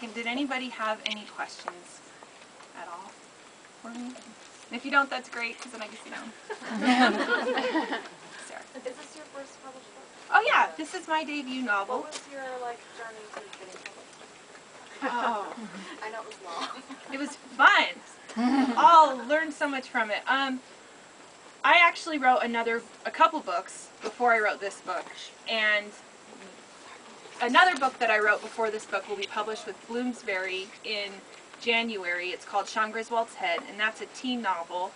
second. Did anybody have any questions at all for me? And if you don't, that's great, because then I can sit down. Sarah. Is this your first published book? Oh yeah, this is my debut novel. What was your journey to getting published? Oh, I know it was long. it was fun. I'll learn so much from it. I actually wrote a couple books before I wrote this book, and another book that I wrote before this book will be published with Bloomsbury in January. It's called Sean Griswold's Head, and that's a teen novel.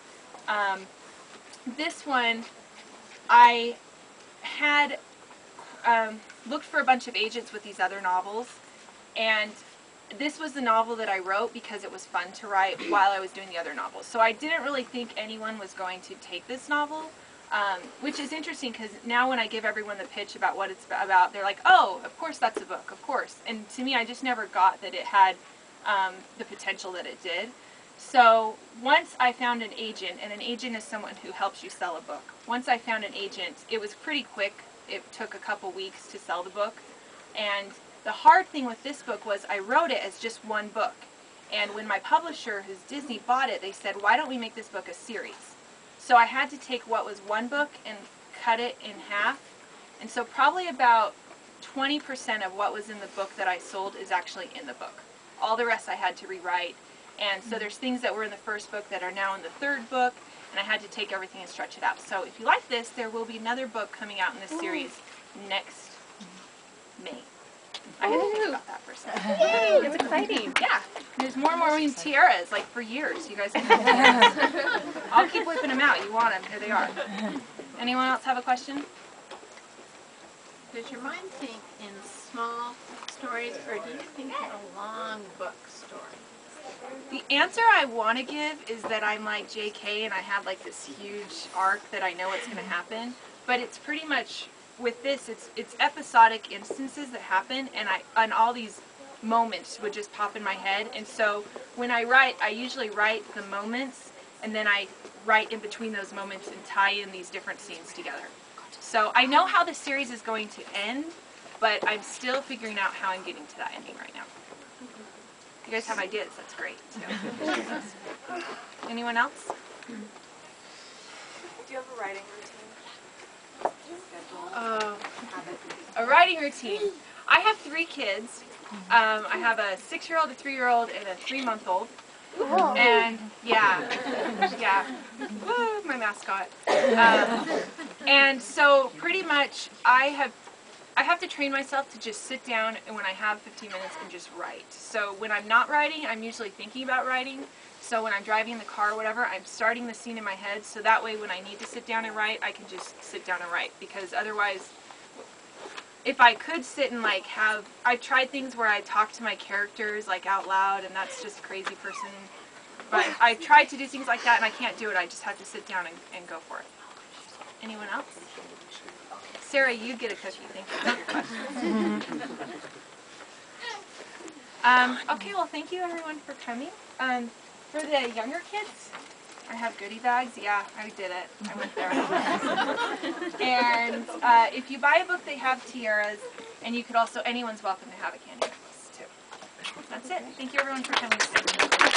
This one, I had looked for a bunch of agents with these other novels, and this was the novel that I wrote because it was fun to write while I was doing the other novels. So I didn't really think anyone was going to take this novel, which is interesting because now when I give everyone the pitch about what it's about, they're like, oh, of course that's a book, of course. And to me, I just never got that it had the potential that it did. So once I found an agent, and an agent is someone who helps you sell a book. Once I found an agent, it was pretty quick. It took a couple weeks to sell the book. And the hard thing with this book was I wrote it as just one book. And when my publisher, who's Disney, bought it, they said, why don't we make this book a series? So I had to take what was one book and cut it in half. And so probably about 20% of what was in the book that I sold is actually in the book. All the rest I had to rewrite. And so there's things that were in the first book that are now in the third book, and I had to take everything and stretch it out. So if you like this, there will be another book coming out in this series next May. I had to think about that for a second. It's exciting. Yeah. There's more and more tiaras, like for years. You guys can have tiaras. I'll keep whipping them out. You want them. Here they are. Anyone else have a question? Does your mind think in small stories, or do you think in a long book story? The answer I want to give is that I'm like JK and I have like this huge arc that I know what's going to happen. But it's pretty much, with this, it's episodic instances that happen, and all these moments would just pop in my head. And so when I write, I usually write the moments, and then I write in between those moments and tie in these different scenes together. So I know how the series is going to end, but I'm still figuring out how I'm getting to that ending right now. If you guys have ideas, that's great. So. Anyone else? Do you have a writing routine? A writing routine. I have 3 kids. I have a 6-year-old, a 3-year-old, and a 3-month-old. And yeah, woo, my mascot. And so pretty much I have to train myself to just sit down and when I have 15 minutes and just write. So when I'm not writing, I'm usually thinking about writing. So when I'm driving in the car or whatever, I'm starting the scene in my head, so that way when I need to sit down and write, I can just sit down and write. Because otherwise, if I could sit and I've tried things where I talk to my characters out loud, and that's just a crazy person. But I've tried to do things like that and I can't do it. I just have to sit down and go for it. Anyone else? Sarah, you get a cookie. Thank you for your questions. Okay, well, thank you everyone for coming. For the younger kids, I have goodie bags. Yeah, I did it. I went there. And if you buy a book, they have tiaras, and you could also, anyone's welcome to have a candy necklace too. That's it. Thank you everyone for coming today.